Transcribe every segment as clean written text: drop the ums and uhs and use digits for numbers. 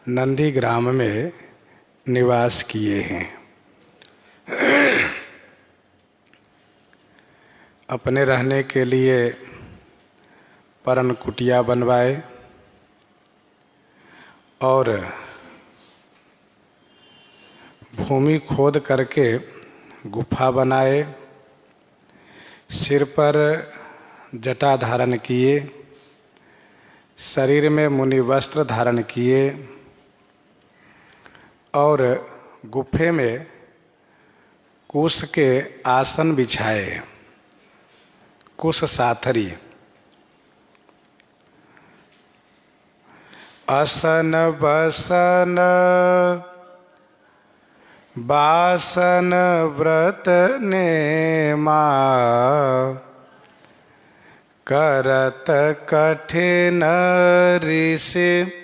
नंदीग्राम में निवास किए हैं। अपने रहने के लिए परन कुटिया बनवाए और भूमि खोद करके गुफा बनाए, सिर पर जटा धारण किए, शरीर में मुनि वस्त्र धारण किए और गुफे में कुश के आसन बिछाए, कुश साथरी। असन बसन बासन व्रत नेमा, करत कठिन ऋषि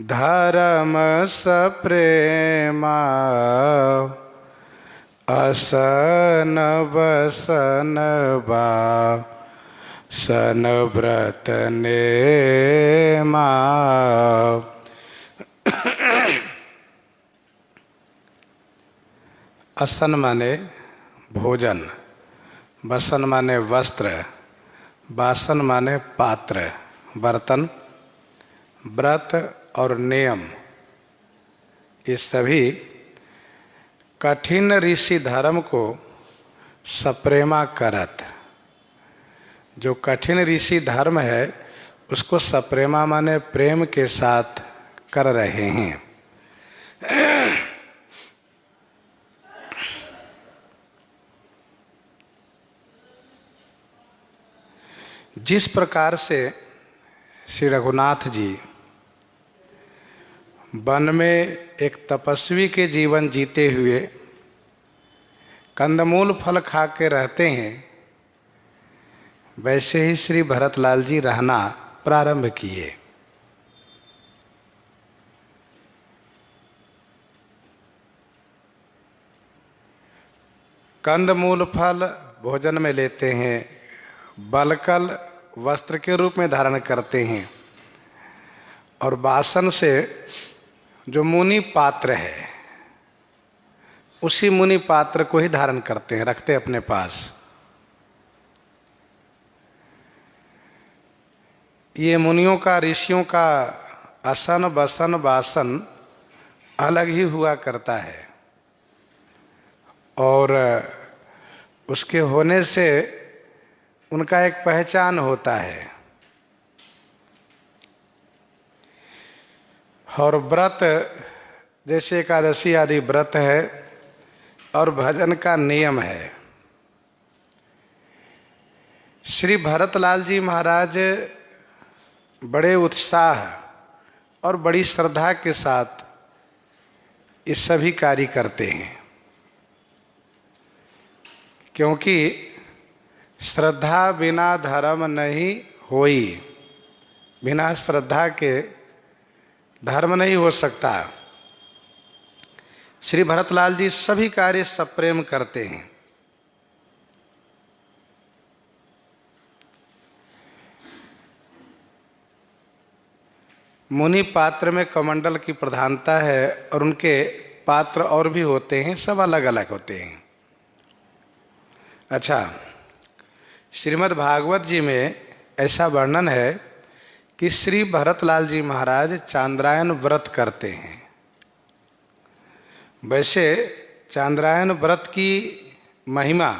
धर्म सप्रेमा। असन बसन बासन व्रत नेमा। असन माने भोजन, बसन माने वस्त्र, बासन माने पात्र बर्तन, व्रत और नियम, ये सभी कठिन ऋषि धर्म को सप्रेमा करत। जो कठिन ऋषि धर्म है उसको सप्रेमा माने प्रेम के साथ कर रहे हैं। जिस प्रकार से श्री रघुनाथ जी वन में एक तपस्वी के जीवन जीते हुए कंदमूल फल खा के रहते हैं, वैसे ही श्री भरतलाल जी रहना प्रारंभ किए। कंदमूल फल भोजन में लेते हैं, बलकल वस्त्र के रूप में धारण करते हैं और बासन से जो मुनि पात्र है उसी मुनि पात्र को ही धारण करते हैं, रखते अपने पास। ये मुनियों का, ऋषियों का असन बसन बासन अलग ही हुआ करता है और उसके होने से उनका एक पहचान होता है। और व्रत जैसे एकादशी आदि व्रत है और भजन का नियम है। श्री भरतलाल जी महाराज बड़े उत्साह और बड़ी श्रद्धा के साथ ये सभी कार्य करते हैं, क्योंकि श्रद्धा बिना धर्म नहीं होई। बिना श्रद्धा के धर्म नहीं हो सकता। श्री भरतलाल जी सभी कार्य सप्रेम करते हैं। मुनि पात्र में कमंडल की प्रधानता है और उनके पात्र और भी होते हैं, सब अलग अलग होते हैं। अच्छा, श्रीमद् भागवत जी में ऐसा वर्णन है कि श्री भरतलाल जी महाराज चांद्रायन व्रत करते हैं। वैसे चांद्रायन व्रत की महिमा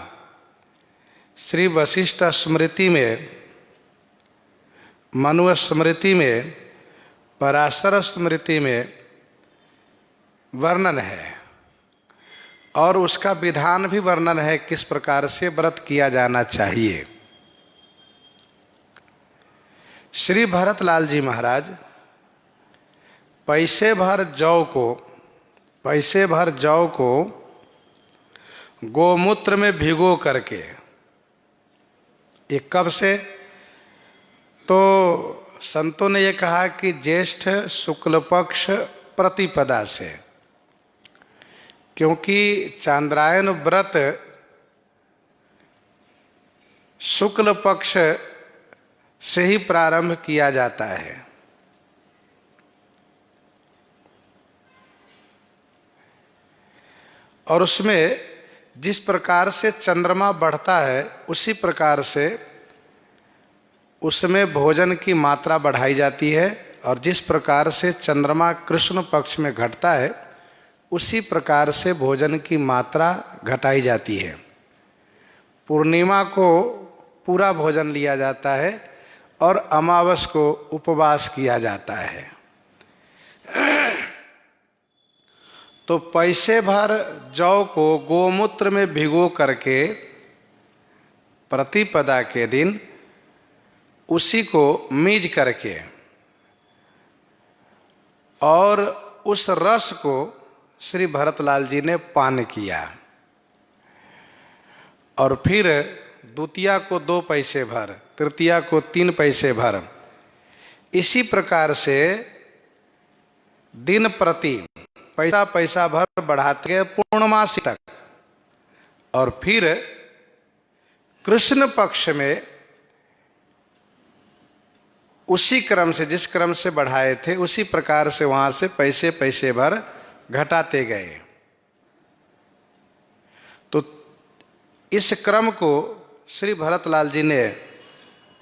श्री वशिष्ठ स्मृति में, मनु स्मृति में, पराशर स्मृति में वर्णन है और उसका विधान भी वर्णन है, किस प्रकार से व्रत किया जाना चाहिए। श्री भरतलाल जी महाराज पैसे भर जौ को गोमूत्र में भिगो करके, ये कब से, तो संतों ने ये कहा कि ज्येष्ठ शुक्ल पक्ष प्रतिपदा से, क्योंकि चांद्रायन व्रत शुक्ल पक्ष से ही प्रारंभ किया जाता है। और उसमें जिस प्रकार से चंद्रमा बढ़ता है उसी प्रकार से उसमें भोजन की मात्रा बढ़ाई जाती है, और जिस प्रकार से चंद्रमा कृष्ण पक्ष में घटता है उसी प्रकार से भोजन की मात्रा घटाई जाती है। पूर्णिमा को पूरा भोजन लिया जाता है और अमावस को उपवास किया जाता है। तो पैसे भर जौ को गोमूत्र में भिगो करके प्रतिपदा के दिन उसी को मीज करके और उस रस को श्री भरतलाल जी ने पान किया, और फिर द्वितीया को 2 पैसे भर, तृतीया को 3 पैसे भर, इसी प्रकार से दिन प्रति पैसा पैसा भर बढ़ाते गए पूर्णमासी तक। और फिर कृष्ण पक्ष में उसी क्रम से, जिस क्रम से बढ़ाए थे उसी प्रकार से वहां से पैसे पैसे भर घटाते गए। तो इस क्रम को श्री भरतलाल जी ने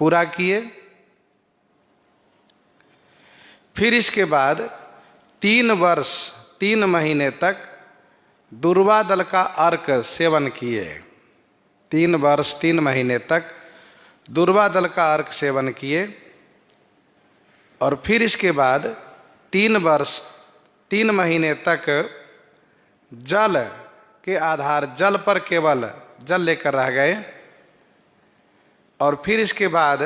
पूरा किए। फिर इसके बाद 3 वर्ष 3 महीने तक दूर्वा दल का अर्क सेवन किए। 3 वर्ष 3 महीने तक दूर्वा दल का अर्क सेवन किए, और फिर इसके बाद 3 वर्ष 3 महीने तक जल के आधार, जल पर केवल जल लेकर रह गए। और फिर इसके बाद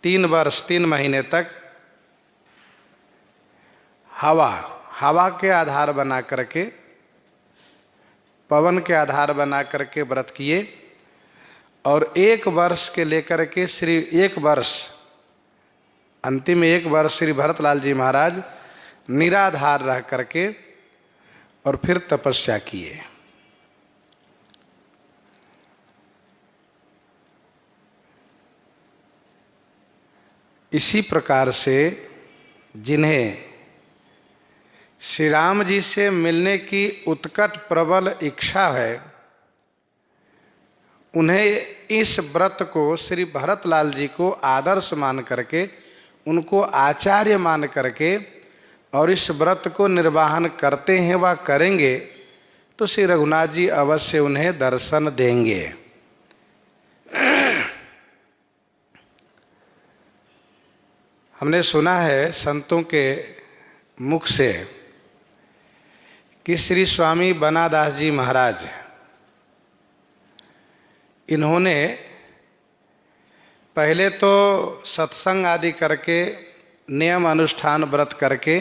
3 वर्ष 3 महीने तक हवा के आधार बना करके, पवन के आधार बना करके व्रत किए। और 1 वर्ष के लेकर के 1 वर्ष, अंतिम 1 वर्ष श्री भरतलाल जी महाराज निराधार रह करके और फिर तपस्या किए। इसी प्रकार से जिन्हें श्री राम जी से मिलने की उत्कट प्रबल इच्छा है, उन्हें इस व्रत को श्री भरतलाल जी को आदर्श मान करके, उनको आचार्य मान करके और इस व्रत को निर्वाहन करते हैं व करेंगे तो श्री रघुनाथ जी अवश्य उन्हें दर्शन देंगे। हमने सुना है संतों के मुख से कि श्री स्वामी बनादास जी महाराज, इन्होंने पहले तो सत्संग आदि करके, नियम अनुष्ठान व्रत करके,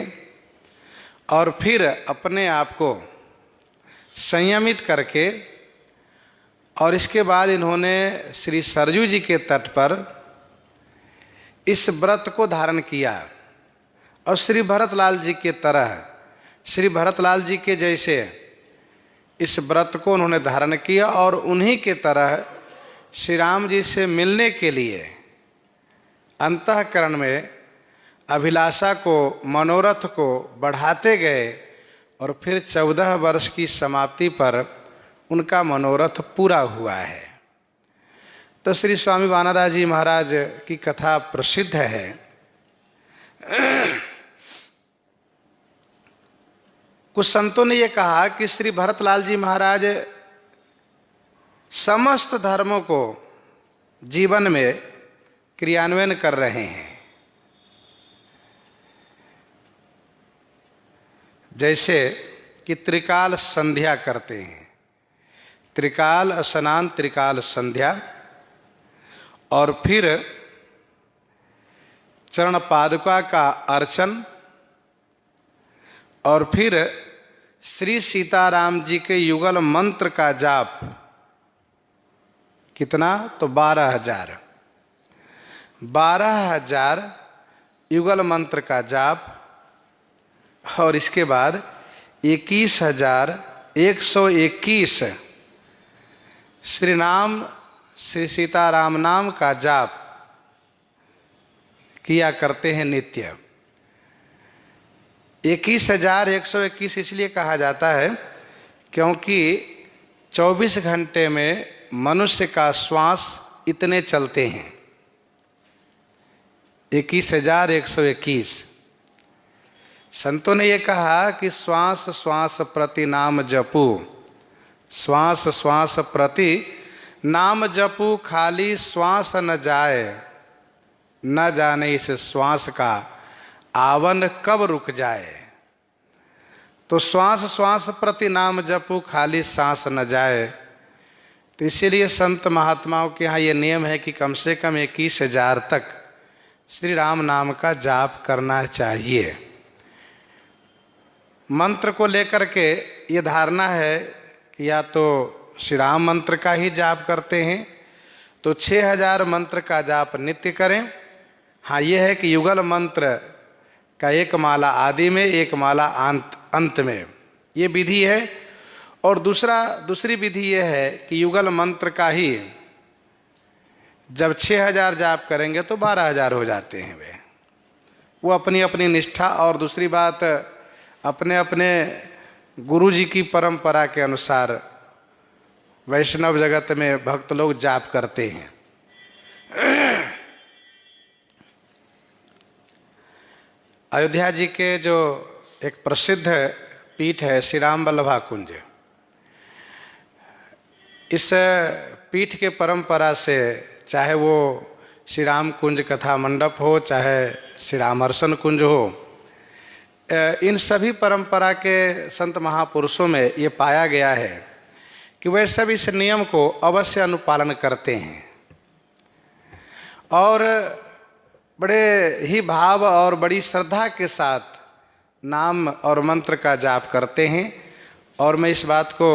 और फिर अपने आप को संयमित करके, और इसके बाद इन्होंने श्री सरजू जी के तट पर इस व्रत को धारण किया। और श्री भरतलाल जी के तरह, श्री भरतलाल जी के जैसे इस व्रत को उन्होंने धारण किया, और उन्हीं के तरह श्री राम जी से मिलने के लिए अंतःकरण में अभिलाषा को, मनोरथ को बढ़ाते गए, और फिर 14 वर्ष की समाप्ति पर उनका मनोरथ पूरा हुआ है। तो श्री स्वामी वानादास जी महाराज की कथा प्रसिद्ध है। कुछ संतों ने यह कहा कि श्री भरतलाल जी महाराज समस्त धर्मों को जीवन में क्रियान्वयन कर रहे हैं। जैसे कि त्रिकाल संध्या करते हैं, त्रिकाल स्नान, त्रिकाल संध्या, और फिर चरण पादुका का अर्चन, और फिर श्री सीताराम जी के युगल मंत्र का जाप। कितना? तो 12,000 युगल मंत्र का जाप, और इसके बाद 21,121 श्री नाम, श्री सीताराम नाम का जाप किया करते हैं नित्य। 21,121 इसलिए कहा जाता है क्योंकि 24 घंटे में मनुष्य का श्वास इतने चलते हैं। 21,121। संतों ने यह कहा कि श्वास श्वास प्रति नाम जपू, श्वास श्वास प्रति नाम जपू, खाली श्वास न जाए, न जाने इस श्वास का आवन कब रुक जाए। तो श्वास श्वास प्रति नाम जपू, खाली सांस न जाए। तो इसीलिए संत महात्माओं के यहाँ ये नियम है कि कम से कम 21,000 तक श्री राम नाम का जाप करना चाहिए। मंत्र को लेकर के ये धारणा है कि या तो श्री राम मंत्र का ही जाप करते हैं तो 6,000 मंत्र का जाप नित्य करें। हाँ, ये है कि युगल मंत्र का एक माला आदि में, एक माला अंत में, ये विधि है। और दूसरी विधि ये है कि युगल मंत्र का ही जब 6,000 जाप करेंगे तो 12,000 हो जाते हैं वे, वो अपनी अपनी निष्ठा। और दूसरी बात, अपने अपने गुरु जी की परंपरा के अनुसार वैष्णव जगत में भक्त लोग जाप करते हैं। अयोध्या जी के जो एक प्रसिद्ध पीठ है श्री राम वल्लभा कुंज, इस पीठ के परंपरा से चाहे वो श्री राम कुंज कथा मंडप हो, चाहे श्री रामर्शन कुंज हो, इन सभी परंपरा के संत महापुरुषों में ये पाया गया है कि वे सब इस नियम को अवश्य अनुपालन करते हैं और बड़े ही भाव और बड़ी श्रद्धा के साथ नाम और मंत्र का जाप करते हैं। और मैं इस बात को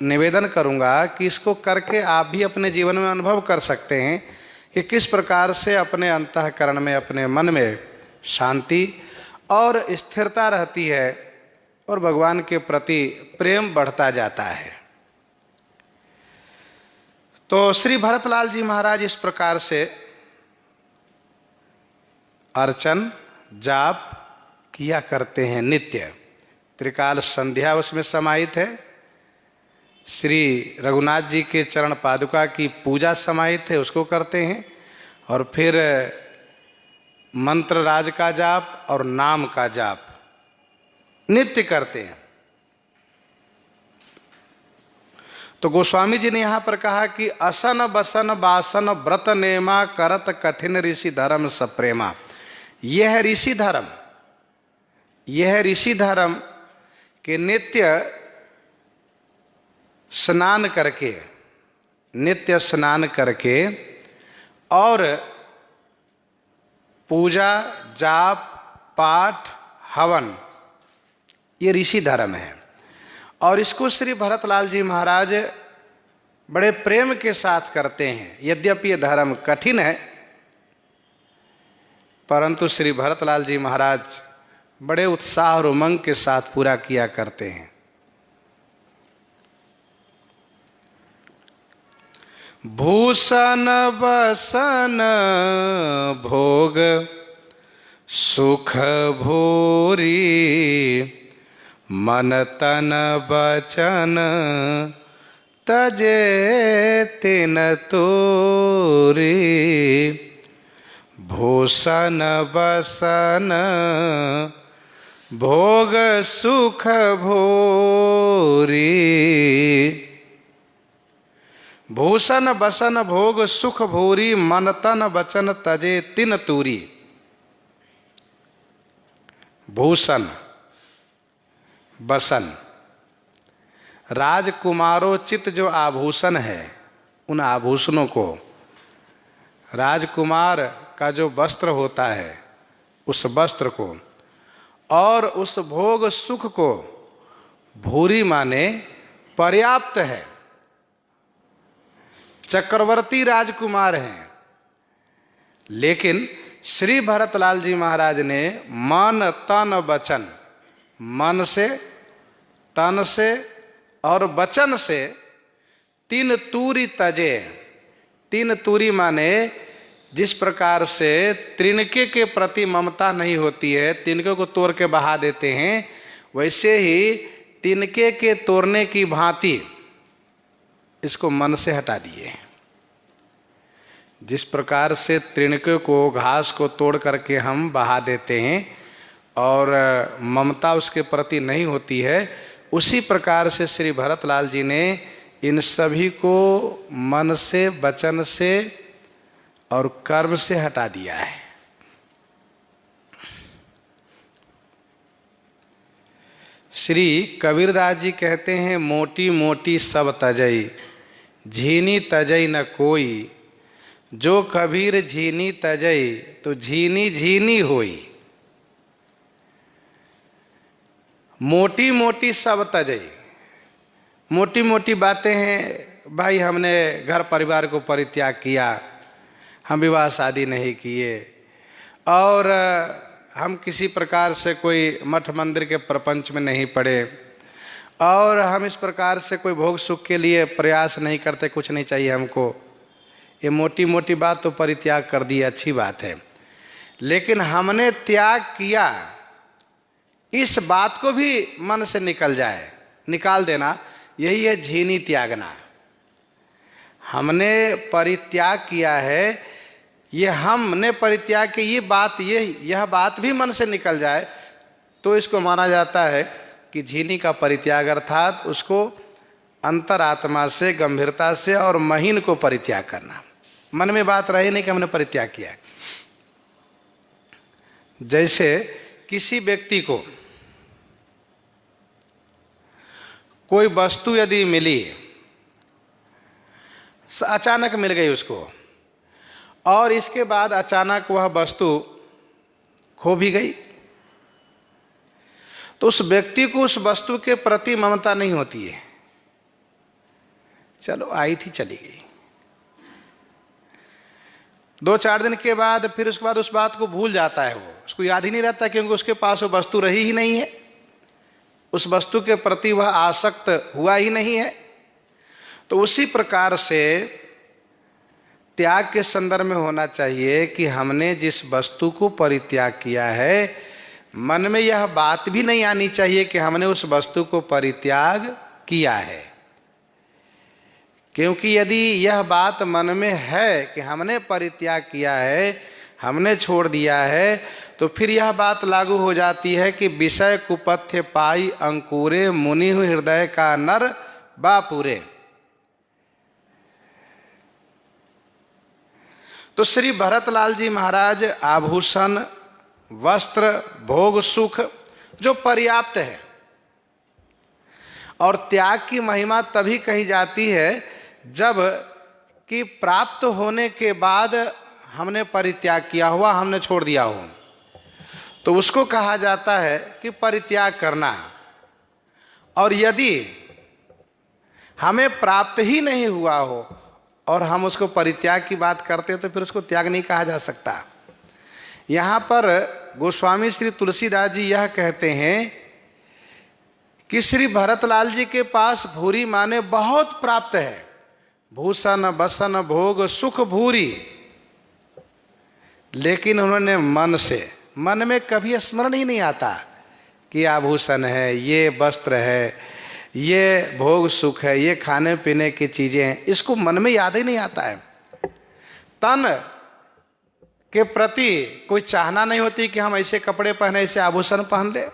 निवेदन करूंगा कि इसको करके आप भी अपने जीवन में अनुभव कर सकते हैं कि किस प्रकार से अपने अंतःकरण में, अपने मन में शांति और स्थिरता रहती है और भगवान के प्रति प्रेम बढ़ता जाता है। तो श्री भरतलाल जी महाराज इस प्रकार से अर्चन जाप किया करते हैं नित्य। त्रिकाल संध्या उसमें समाहित है, श्री रघुनाथ जी के चरण पादुका की पूजा समाहित है, उसको करते हैं, और फिर मंत्र राज का जाप और नाम का जाप नित्य करते हैं। तो गोस्वामी जी ने यहाँ पर कहा कि असन बसन बासन व्रत नेमा करत कठिन ऋषि धर्म सप्रेमा। यह है ऋषि धर्म, यह है ऋषि धर्म कि नित्य स्नान करके, नित्य स्नान करके और पूजा जाप पाठ हवन, ये ऋषि धर्म है। और इसको श्री भरतलाल जी महाराज बड़े प्रेम के साथ करते हैं। यद्यपि ये धर्म कठिन है, परंतु श्री भरतलाल जी महाराज बड़े उत्साह और उमंग के साथ पूरा किया करते हैं। भूषण बसन भोग सुख भूरी, मन तन बचन तजे तिन तूरी। भूषण बसन भोग सुख भूरी। भूषण बसन भोग सुख भूरी, मन तन बचन तजे तिन तूरी। भूषण बसन, राजकुमारोचित जो आभूषण है, उन आभूषणों को, राजकुमार का जो वस्त्र होता है उस वस्त्र को, और उस भोग सुख को, भूरी माने पर्याप्त है। चक्रवर्ती राजकुमार हैं, लेकिन श्री भरतलाल जी महाराज ने मन तन वचन, मन से, तन से और वचन से तीन तूरी तजे। तीन तूरी माने जिस प्रकार से तिनके के प्रति ममता नहीं होती है, तिनके को तोड़ के बहा देते हैं, वैसे ही तिनके के तोड़ने की भांति इसको मन से हटा दिए। जिस प्रकार से तिनके को, घास को तोड़ करके हम बहा देते हैं और ममता उसके प्रति नहीं होती है, उसी प्रकार से श्री भरतलाल जी ने इन सभी को मन से, वचन से और कर्म से हटा दिया है। श्री कबीरदास जी कहते हैं, मोटी मोटी सब तजई, झीनी तजई न कोई, जो कबीर झीनी तजई, तो झीनी झीनी होई। मोटी मोटी सब तजई, मोटी मोटी बातें हैं। भाई हमने घर परिवार को परित्याग किया, हम विवाह शादी नहीं किए, और हम किसी प्रकार से कोई मठ मंदिर के प्रपंच में नहीं पड़े, और हम इस प्रकार से कोई भोग सुख के लिए प्रयास नहीं करते, कुछ नहीं चाहिए हमको। ये मोटी मोटी बात तो परित्याग कर दी, अच्छी बात है, लेकिन हमने त्याग किया, इस बात को भी मन से निकाल देना, यही है झीनी त्यागना। हमने परित्याग किया है, ये हमने परित्याग की यह बात भी मन से निकल जाए तो इसको माना जाता है कि झीनी का परित्याग, अर्थात उसको अंतरात्मा से, गंभीरता से और महीन को परित्याग करना। मन में बात रहे नहीं कि हमने परित्याग किया है। जैसे किसी व्यक्ति को कोई वस्तु यदि मिली, अचानक मिल गई उसको, और इसके बाद अचानक वह वस्तु खो भी गई, तो उस व्यक्ति को उस वस्तु के प्रति ममता नहीं होती है। चलो आई थी, चली गई। 2-4 दिन के बाद फिर उसके बाद उस बात को भूल जाता है, वो उसको याद ही नहीं रहता, क्योंकि उसके पास वो वस्तु रही ही नहीं है, उस वस्तु के प्रति वह आसक्त हुआ ही नहीं है। तो उसी प्रकार से त्याग के संदर्भ में होना चाहिए कि हमने जिस वस्तु को परित्याग किया है, मन में यह बात भी नहीं आनी चाहिए कि हमने उस वस्तु को परित्याग किया है, क्योंकि यदि यह बात मन में है कि हमने परित्याग किया है, हमने छोड़ दिया है, तो फिर यह बात लागू हो जाती है कि विषय कुपथ्य पाई अंकुरे, मुनि हृदय का नर बापुरे। तो श्री भरतलाल जी महाराज आभूषण, वस्त्र, भोग, सुख जो पर्याप्त है, और त्याग की महिमा तभी कही जाती है जब कि प्राप्त होने के बाद हमने परित्याग किया हुआ, हमने छोड़ दिया हो, तो उसको कहा जाता है कि परित्याग करना। और यदि हमें प्राप्त ही नहीं हुआ हो और हम उसको परित्याग की बात करते हैं, तो फिर उसको त्याग नहीं कहा जा सकता। यहाँ पर गोस्वामी श्री तुलसीदास जी यह कहते हैं कि श्री भरतलाल जी के पास भूरी माने बहुत प्राप्त है, भूषण बसन भोग सुख भूरी, लेकिन उन्होंने मन में कभी स्मरण ही नहीं आता कि आभूषण है, ये वस्त्र है, ये भोग सुख है, ये खाने पीने की चीजें हैं, इसको मन में याद ही नहीं आता है। तन के प्रति कोई चाहना नहीं होती कि हम ऐसे कपड़े पहने, ऐसे आभूषण पहन ले।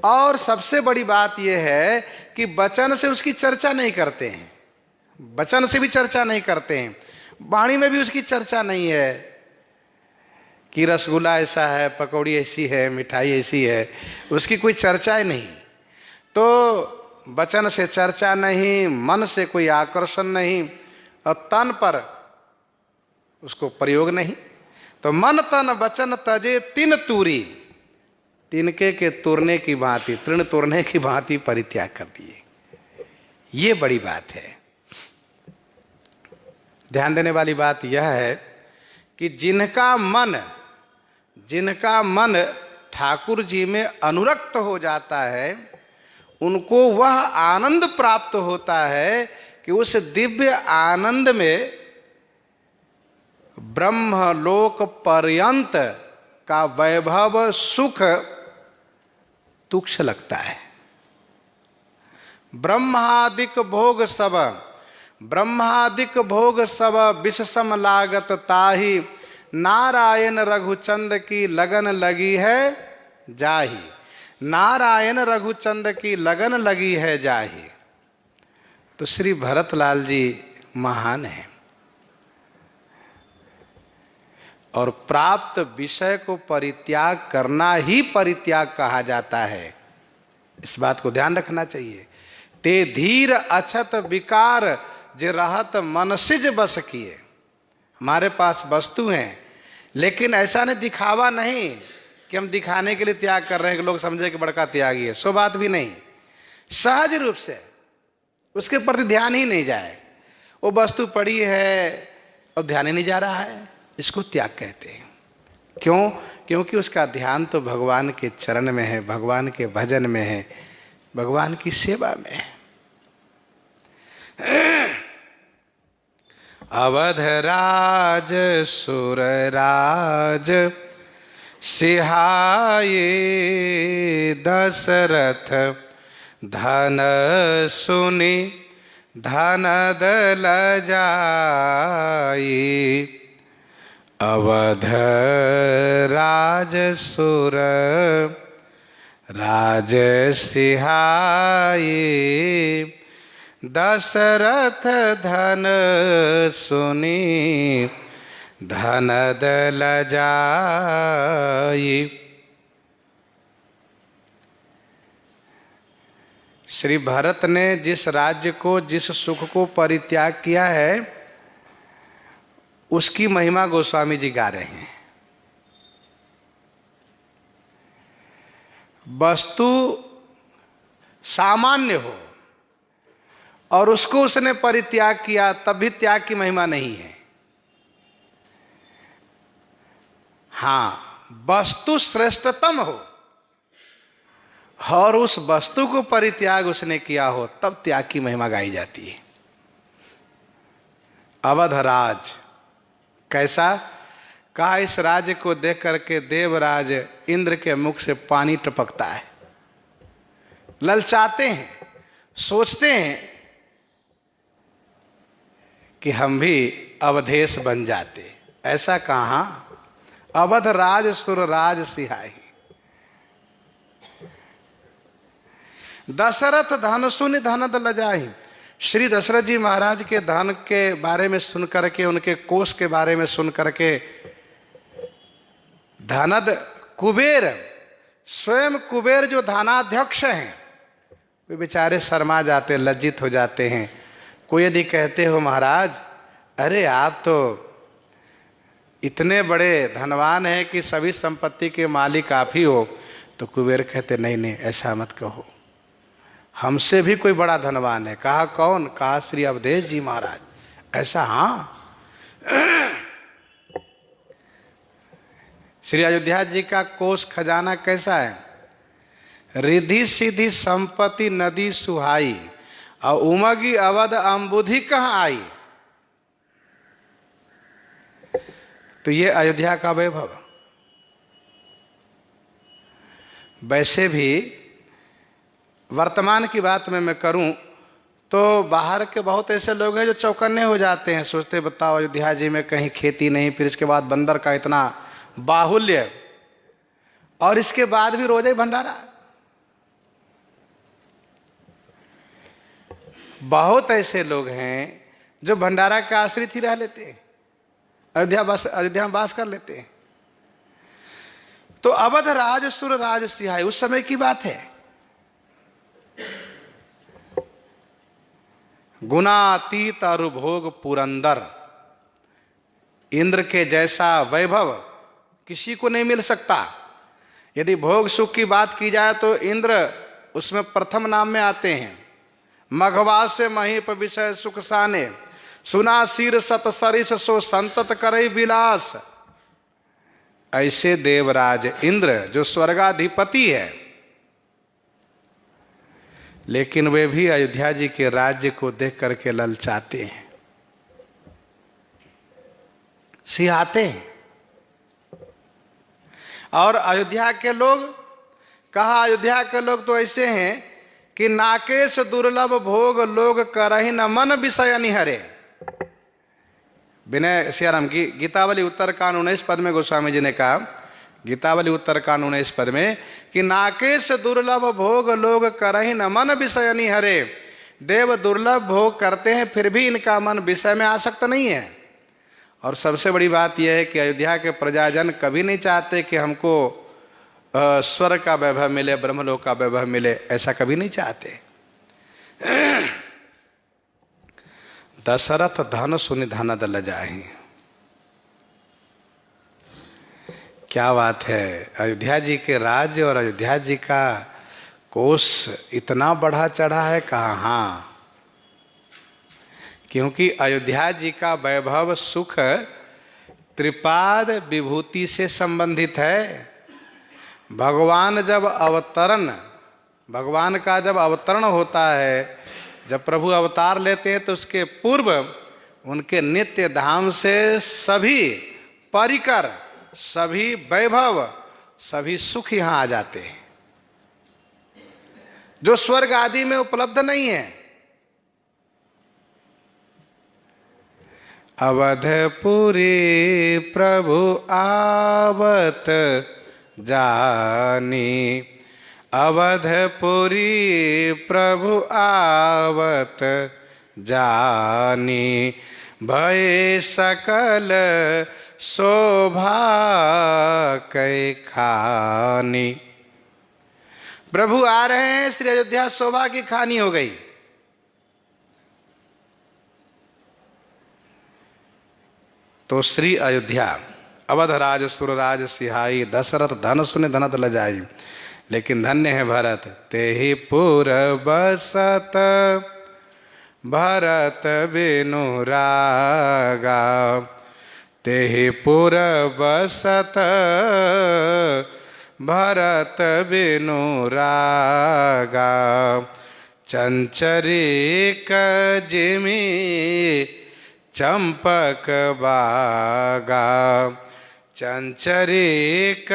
और सबसे बड़ी बात यह है कि वचन से उसकी चर्चा नहीं करते हैं, वचन से भी चर्चा नहीं करते हैं, वाणी में भी उसकी चर्चा नहीं है कि रसगुल्ला ऐसा है, पकौड़ी ऐसी है, मिठाई ऐसी है, उसकी कोई चर्चा ही नहीं। तो वचन से चर्चा नहीं, मन से कोई आकर्षण नहीं, और तन पर उसको प्रयोग नहीं। तो मन तन वचन तजे तिन तूरी, तिनके के तोड़ने की भांति, तृण तोड़ने की भांति परित्याग कर दिए। ये बड़ी बात है। ध्यान देने वाली बात यह है कि जिनका मन ठाकुर जी में अनुरक्त हो जाता है, उनको वह आनंद प्राप्त होता है कि उस दिव्य आनंद में ब्रह्मलोक पर्यंत का वैभव सुख तुच्छ लगता है। ब्रह्मादिक भोग सब विष सम लागत ताही, नारायण रघुचंद की लगन लगी है जाही। नारायण रघुचंद की लगन लगी है जाही। तो श्री भरतलाल जी महान हैं और प्राप्त विषय को परित्याग करना ही परित्याग कहा जाता है। इस बात को ध्यान रखना चाहिए। ते धीर अछत विकार जे रहत मनसिज बस किए। हमारे पास वस्तु हैं, लेकिन ऐसा नहीं, दिखावा नहीं कि हम दिखाने के लिए त्याग कर रहे हैं कि लोग समझे कि बड़का त्यागी है। सो बात भी नहीं, सहज रूप से उसके प्रति ध्यान ही नहीं जाए। वो वस्तु पड़ी है और ध्यान ही नहीं जा रहा है, इसको त्याग कहते हैं। क्यों? क्योंकि उसका ध्यान तो भगवान के चरण में है, भगवान के भजन में है, भगवान की सेवा में है। अवध राज सुर राज सिहाये दशरथ, धन सुनि धन दल जाई। अवध राज सुर राज सिहाये, दशरथ धन सुनि धन दल जाई। श्री भरत ने जिस राज्य को, जिस सुख को परित्याग किया है, उसकी महिमा गोस्वामी जी गा रहे हैं। वस्तु सामान्य हो और उसको उसने परित्याग किया, तब भी त्याग की महिमा नहीं है। हां, वस्तु श्रेष्ठतम हो और उस वस्तु को परित्याग उसने किया हो, तब त्याग की महिमा गाई जाती है। अवधराज कैसा? कहा, इस राज्य को देख करके देवराज इंद्र के मुख से पानी टपकता है। ललचाते हैं, सोचते हैं कि हम भी अवधेश बन जाते। ऐसा कहां? अवध राज सुर राज सिहाई। दशरथ धन सुनि धन दल जाहि। श्री दशरथ जी महाराज के धन के बारे में सुन करके, उनके कोष के बारे में सुन करके, धनद कुबेर, स्वयं कुबेर जो धनाध्यक्ष हैं, वे बेचारे शर्मा जाते, लज्जित हो जाते हैं। कोई यदि कहते हो महाराज, अरे आप तो इतने बड़े धनवान हैं कि सभी संपत्ति के मालिक आप ही हो, तो कुबेर कहते नहीं नहीं, ऐसा मत कहो, हमसे भी कोई बड़ा धनवान है। कहा कौन? कहा श्री अवधेश जी महाराज। ऐसा? हाँ। श्री अयोध्या जी का कोष खजाना कैसा है? रिधि सिद्धि संपत्ति नदी सुहाई, और उमगी अवध अम्बुधि कहाँ आई। तो ये अयोध्या का वैभव। वैसे भी वर्तमान की बात में मैं करूं तो बाहर के बहुत ऐसे लोग हैं जो चौकन्ने हो जाते हैं, सोचते बताओ अयोध्या जी में कहीं खेती नहीं, फिर इसके बाद बंदर का इतना बाहुल्य, और इसके बाद भी रोजे भंडारा। बहुत ऐसे लोग हैं जो भंडारा के आश्रित ही रह लेते हैं, अयोध्या में वास कर लेते हैं। तो अवध राज सुर राज सिहाई, उस समय की बात है। गुणातीत अरुभोग पुरंदर, इंद्र के जैसा वैभव किसी को नहीं मिल सकता। यदि भोग सुख की बात की जाए तो इंद्र उसमें प्रथम नाम में आते हैं। मघवा से महीप विषय सुख साने, सुना सिर सत सरिस सो संतत करई विलास। ऐसे देवराज इंद्र जो स्वर्गाधिपति है, लेकिन वे भी अयोध्या जी के राज्य को देख करके ललचाते हैं। सिहाते हैं। और अयोध्या के लोग, कहा अयोध्या के लोग तो ऐसे हैं कि नाकेश दुर्लभ भोग लोग करहि न मन विषय निहरे। विनय सियाराम की गीतावली उत्तरकांड 19 पद में गोस्वामी जी ने कहा, गीतावली उत्तरकांड 19 पद में, कि नाकेश दुर्लभ भोग लोग करहि न मन विषय निहरे। देव दुर्लभ भोग करते हैं फिर भी इनका मन विषय में आसक्त नहीं है। और सबसे बड़ी बात यह है कि अयोध्या के प्रजाजन कभी नहीं चाहते कि हमको स्वर्ग का वैभव मिले, ब्रह्मलोक का वैभव मिले, ऐसा कभी नहीं चाहते। दशरथ धन सुनि धन दल जाहि। क्या बात है, अयोध्या जी के राज्य और अयोध्या जी का कोष इतना बढ़ा चढ़ा है। कहाँ, क्योंकि अयोध्या जी का वैभव सुख त्रिपाद विभूति से संबंधित है। भगवान जब अवतरण, भगवान का जब अवतरण होता है, जब प्रभु अवतार लेते हैं, तो उसके पूर्व उनके नित्य धाम से सभी परिकर, सभी वैभव, सभी सुख यहां आ जाते हैं, जो स्वर्ग आदि में उपलब्ध नहीं है। अवधपुरी प्रभु आवत जानी, अवधपुरी प्रभु आवत जानी, भय सकल शोभा कै खानी। प्रभु आ रहे हैं, श्री अयोध्या शोभा की खानी हो गई। तो श्री अयोध्या अवधराज सुरराज सिहाई, दशरथ धन सुने धन दल जाई। लेकिन धन्य है भरत, तेहि पुर बसत भरत बिनु रागा, तेहि पुर बसत भरत बिनु रागा, चंचरिक जिमि चंपक बागा, चंचरिक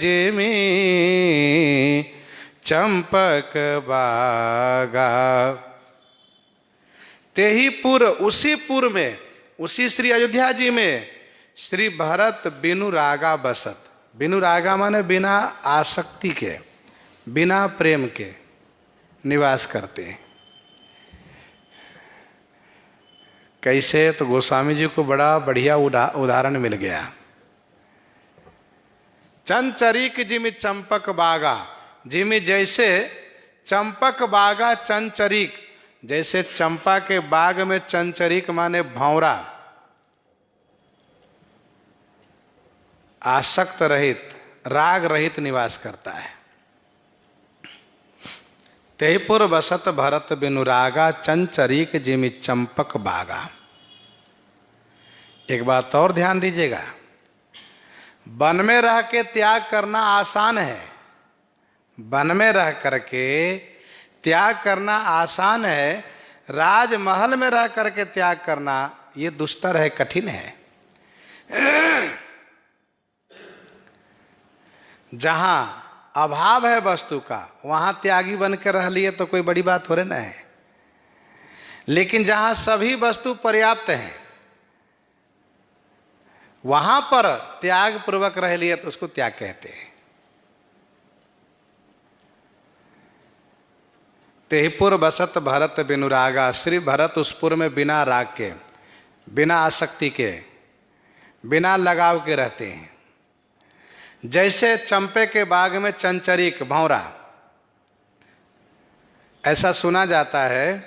जिमि चंपक बागा। तेही पुर, उसी पुर में, उसी श्री अयोध्या जी में श्री भरत बिनु रागा बसत। बिनु रागा माने बिना आसक्ति के, बिना प्रेम के निवास करते हैं। कैसे, तो गोस्वामी जी को बड़ा बढ़िया उदाहरण मिल गया। चंचरिक जिमि चंपक बागा, जिमि जैसे चंपक बागा चंचरिक, जैसे चंपा के बाग में चंचरिक माने भंवरा, आसक्त रहित, राग रहित निवास करता है। तेहिपुर बसत भरत बिनु रागा, चंचरिक जिमि चंपक बागा। एक बात और ध्यान दीजिएगा, वन में रह के त्याग करना आसान है, वन में रह करके त्याग करना आसान है, राजमहल में रह करके त्याग करना ये दुस्तर है, कठिन है। जहां अभाव है वस्तु का, वहां त्यागी बन के रह लिए तो कोई बड़ी बात हो रही ना है। लेकिन जहां सभी वस्तु पर्याप्त हैं, वहां पर त्याग पूर्वक रह लिए तो उसको त्याग कहते हैं। तेहिपुर बसत भरत बिनु रागा, श्री भरत उस पुर में बिना राग के, बिना आसक्ति के, बिना लगाव के रहते हैं। जैसे चंपे के बाग में चंचरिक भंवरा, ऐसा सुना जाता है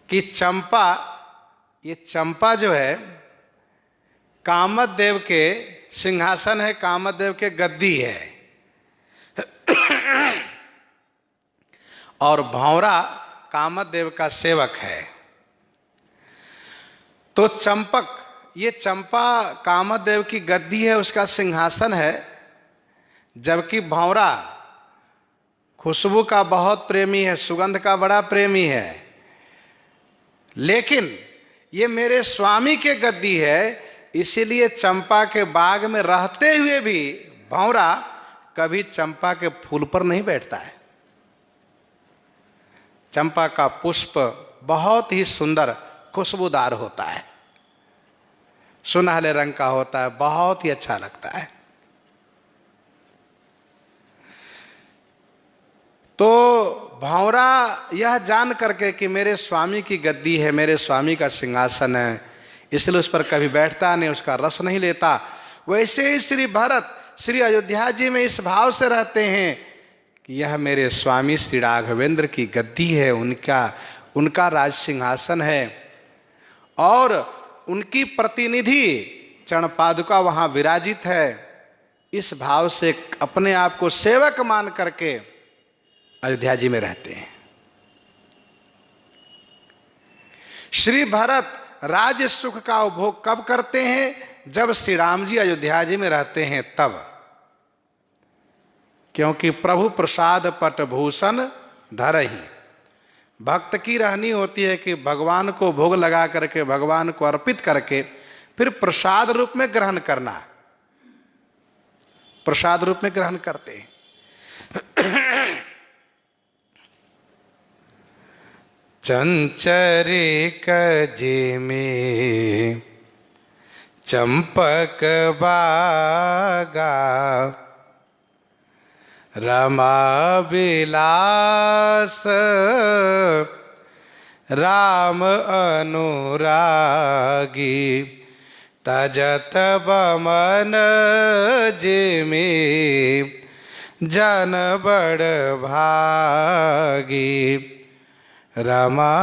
कि चंपा, ये चंपा जो है कामदेव के सिंहासन है, कामदेव के गद्दी है, और भंवरा कामदेव का सेवक है। तो चंपक, ये चंपा कामदेव की गद्दी है, उसका सिंहासन है, जबकि भंवरा खुशबू का बहुत प्रेमी है, सुगंध का बड़ा प्रेमी है। लेकिन ये मेरे स्वामी के गद्दी है, इसीलिए चंपा के बाग में रहते हुए भी भंवरा कभी चंपा के फूल पर नहीं बैठता है। चंपा का पुष्प बहुत ही सुंदर खुशबूदार होता है, सुनहले रंग का होता है, बहुत ही अच्छा लगता है। तो भंवरा यह जान करके कि मेरे स्वामी की गद्दी है, मेरे स्वामी का सिंहासन है, इसलिए उस पर कभी बैठता नहीं, उसका रस नहीं लेता। वैसे ही श्री भरत श्री अयोध्या जी में इस भाव से रहते हैं कि यह मेरे स्वामी श्री राघवेंद्र की गद्दी है, उनका राज सिंहासन है, और उनकी प्रतिनिधि चरण पादुका वहां विराजित है। इस भाव से अपने आप को सेवक मान करके अयोध्या जी में रहते हैं। श्री भरत राज सुख का उपभोग कब करते हैं? जब श्री राम जी अयोध्या जी में रहते हैं तब, क्योंकि प्रभु प्रसाद पट भूषण धरहि। भक्त की रहनी होती है कि भगवान को भोग लगा करके, भगवान को अर्पित करके फिर प्रसाद रूप में ग्रहण करना, प्रसाद रूप में ग्रहण करते हैं। चंचरिक जिमि चंपक बागा, रमा विलास राम अनुरागी, तजत बमन जिमि जन बड़ भागी, रमा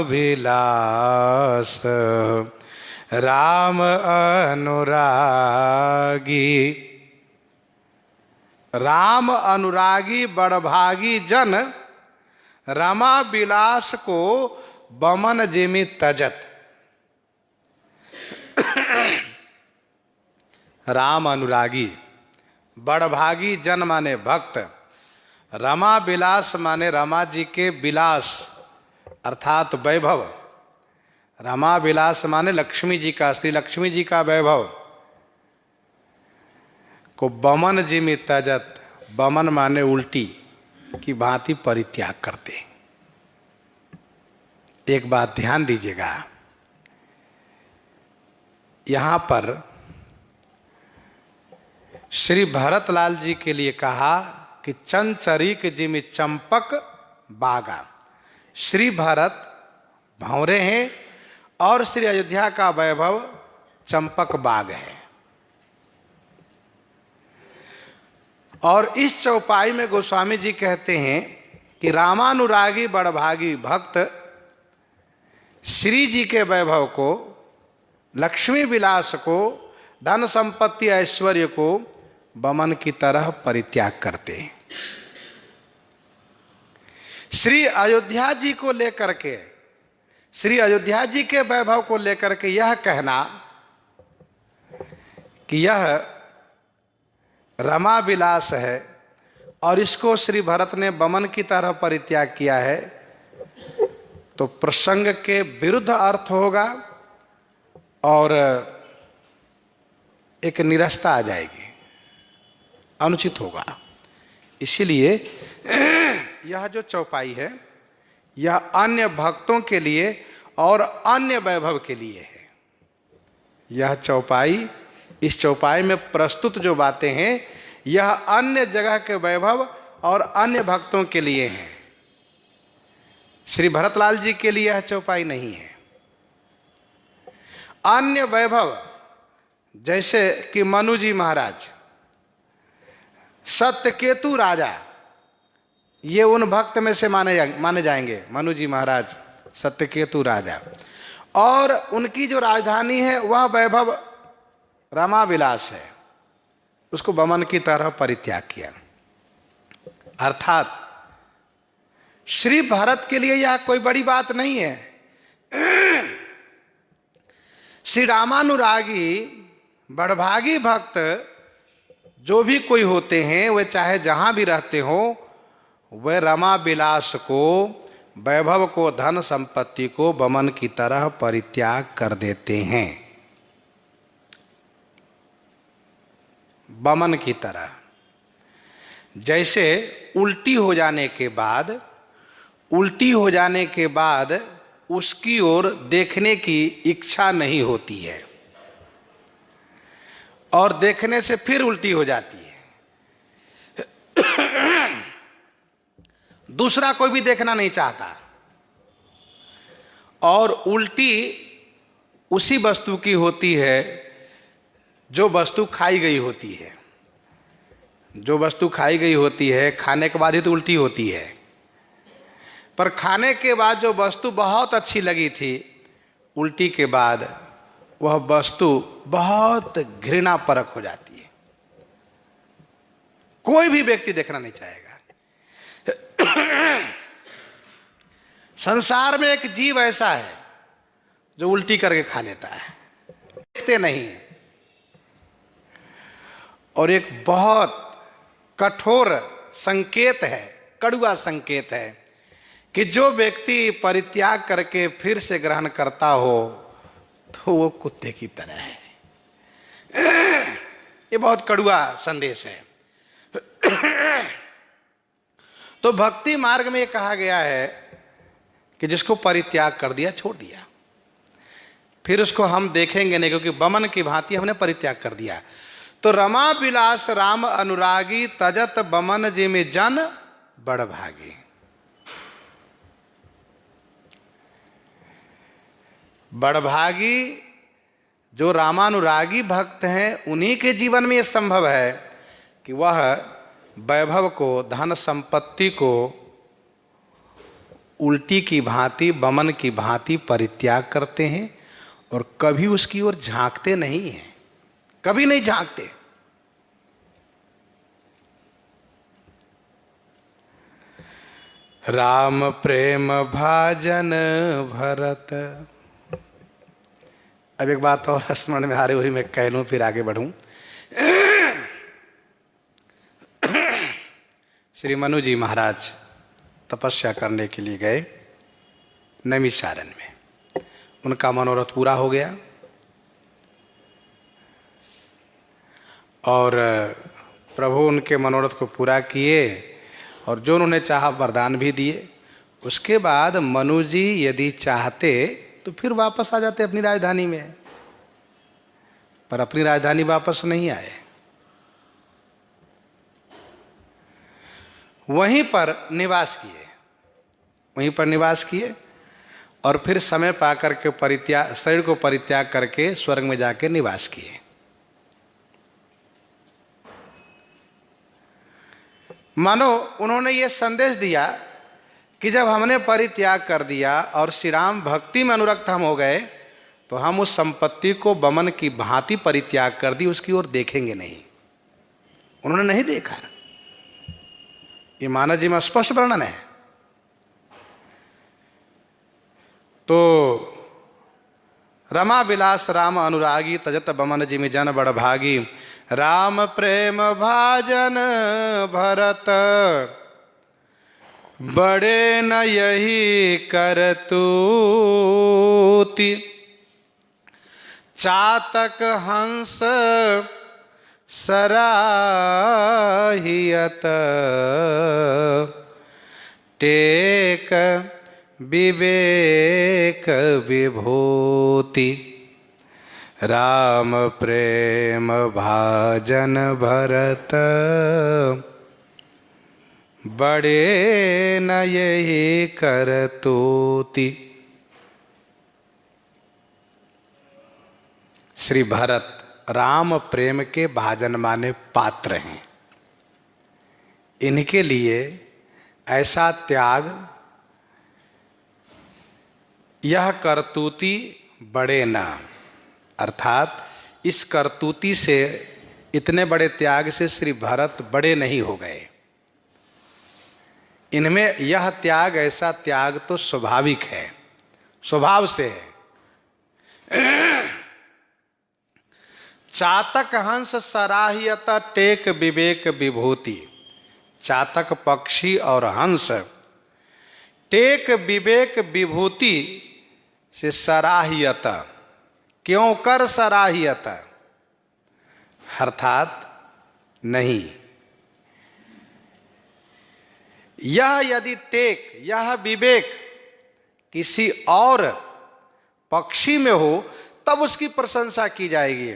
विलास राम अनुरागी। राम अनुरागी बड़भागी जन, रमा विलास को बमन जिमि तजत। राम अनुरागी, बड़भागी जन माने भक्त, रमा विलास माने रमा जी के विलास अर्थात वैभव, रमा विलास माने लक्ष्मी जी का, श्री लक्ष्मी जी का वैभव को बमन जिमि तजत, बमन माने उल्टी की भांति परित्याग करते। एक बात ध्यान दीजिएगा, यहां पर श्री भरतलाल जी के लिए कहा कि चंचरिक जिमि चंपक बागा। श्री भरत भंवरे हैं और श्री अयोध्या का वैभव चंपक बाग है। और इस चौपाई में गोस्वामी जी कहते हैं कि रामानुरागी बड़भागी भक्त श्री जी के वैभव को, लक्ष्मी विलास को, धन संपत्ति ऐश्वर्य को बमन की तरह परित्याग करते हैं। श्री अयोध्या जी को लेकर के, श्री अयोध्या जी के वैभव को लेकर के यह कहना कि यह रमा विलास है और इसको श्री भरत ने बमन की तरह परित्याग किया है, तो प्रसंग के विरुद्ध अर्थ होगा और एक निरस्ता आ जाएगी, अनुचित होगा। इसीलिए यह जो चौपाई है यह अन्य भक्तों के लिए और अन्य वैभव के लिए है। यह चौपाई, इस चौपाई में प्रस्तुत जो बातें हैं यह अन्य जगह के वैभव और अन्य भक्तों के लिए हैं, श्री भरतलाल जी के लिए यह चौपाई नहीं है। अन्य वैभव जैसे कि मनु जी महाराज, सत्यकेतु राजा, ये उन भक्त में से माने जाएंगे। मनु जी महाराज सत्यकेतु राजा, और उनकी जो राजधानी है वह वैभव रमा विलास है, उसको बमन की तरह परित्याग किया। अर्थात श्री भरत के लिए यह कोई बड़ी बात नहीं है। श्री रामानुरागी बड़भागी भक्त जो भी कोई होते हैं, वे चाहे जहां भी रहते हो, वे रमा विलास को, वैभव को, धन संपत्ति को बमन की तरह परित्याग कर देते हैं। बमन की तरह। जैसे उल्टी हो जाने के बाद उसकी ओर देखने की इच्छा नहीं होती है और देखने से फिर उल्टी हो जाती है। दूसरा कोई भी देखना नहीं चाहता और उल्टी उसी वस्तु की होती है जो वस्तु खाई गई होती है। जो वस्तु खाई गई होती है खाने के बाद ही तो उल्टी होती है, पर खाने के बाद जो वस्तु बहुत अच्छी लगी थी, उल्टी के बाद वह वस्तु बहुत घृणापरक हो जाती है। कोई भी व्यक्ति देखना नहीं चाहेगा। संसार में एक जीव ऐसा है जो उल्टी करके खा लेता है, देखते नहीं। और एक बहुत कठोर संकेत है, कड़वा संकेत है कि जो व्यक्ति परित्याग करके फिर से ग्रहण करता हो तो वो कुत्ते की तरह है। ये बहुत कड़वा संदेश है। तो भक्ति मार्ग में ये कहा गया है कि जिसको परित्याग कर दिया, छोड़ दिया, फिर उसको हम देखेंगे नहीं, क्योंकि बमन की भांति हमने परित्याग कर दिया। तो रमा विलास राम अनुरागी तजत बमन जे में जन बड़ भागी। बड़भागी जो रामानुरागी भक्त हैं, उन्हीं के जीवन में यह संभव है कि वह वैभव को, धन संपत्ति को उल्टी की भांति, बमन की भांति परित्याग करते हैं और कभी उसकी ओर झांकते नहीं हैं, कभी नहीं झांकते। राम प्रेम भाजन भरत। अब एक बात और स्मरण में आ रही हुई, मैं कह लूं फिर आगे बढ़ूं। श्री मनु जी महाराज तपस्या करने के लिए गए नैमिषारण्य में। उनका मनोरथ पूरा हो गया और प्रभु उनके मनोरथ को पूरा किए और जो उन्होंने चाहा वरदान भी दिए। उसके बाद मनु जी यदि चाहते तो फिर वापस आ जाते अपनी राजधानी में, पर अपनी राजधानी वापस नहीं आए। वहीं पर निवास किए और फिर समय पाकर के परित्याग, शरीर को परित्याग करके स्वर्ग में जाके निवास किए। मानो उन्होंने ये संदेश दिया कि जब हमने परित्याग कर दिया और श्री राम भक्ति में अनुरक्त हम हो गए, तो हम उस संपत्ति को बमन की भांति परित्याग कर दी, उसकी ओर देखेंगे नहीं। उन्होंने नहीं देखा। ये मानव जी में स्पष्ट वर्णन है। तो रमा विलास राम अनुरागी तजत बमन जिमि जन बड़ भागी। राम प्रेम भाजन भरत बड़े न यही करतूति। चातक हंस सराहियत टेक विवेक विभूति। राम प्रेम भाजन भरत बड़े न यही करतूति। श्री भरत राम प्रेम के भाजन माने पात्र हैं। इनके लिए ऐसा त्याग, यह करतूती बड़े ना, अर्थात इस करतूती से, इतने बड़े त्याग से श्री भरत बड़े नहीं हो गए। इनमें यह त्याग, ऐसा त्याग तो स्वाभाविक है, स्वभाव से है। चातक हंस सराहियत टेक विवेक विभूति। चातक पक्षी और हंस टेक विवेक विभूति से सराहियत, क्यों कर सराहियत, अर्थात नहीं। यह यदि टेक, यह विवेक किसी और पक्षी में हो तब उसकी प्रशंसा की जाएगी।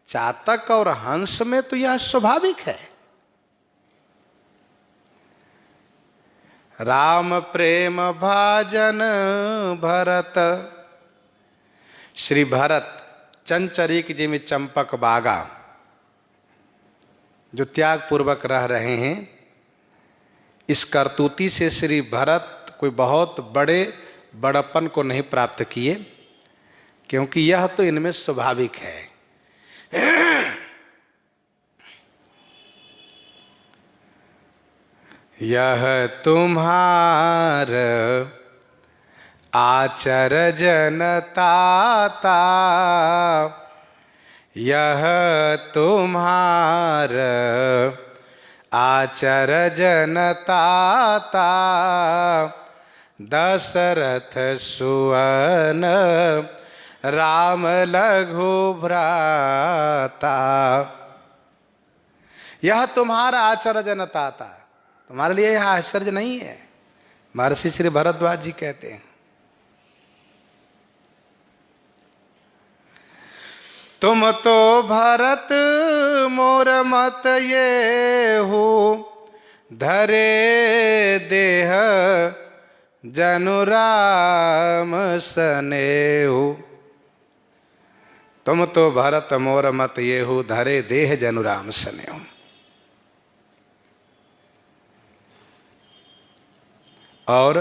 चातक और हंस में तो यह स्वाभाविक है। राम प्रेम भाजन भरत, श्री भरत चंचरीक जिमि चंपक बागा, जो त्याग पूर्वक रह रहे हैं, इस करतूती से श्री भरत कोई बहुत बड़े बड़प्पन को नहीं प्राप्त किए, क्योंकि यह तो इनमें स्वाभाविक है। यह तुम्हार आचरज जनताता, यह तुम्हार आचरज जनताता, दशरथ सुवन राम लघु भ्राता। यह तुम्हारा आचर्य जनताता, तुम्हारे लिए यह आश्चर्य नहीं है। महर्षि श्री भरद्वाज जी कहते हैं, तुम तो भरत मोर मत ये हो, धरे देह जनु राम सनेहु। तुम तो भरत मोर मत ये हो, धरे देह जनु राम सनेहु। और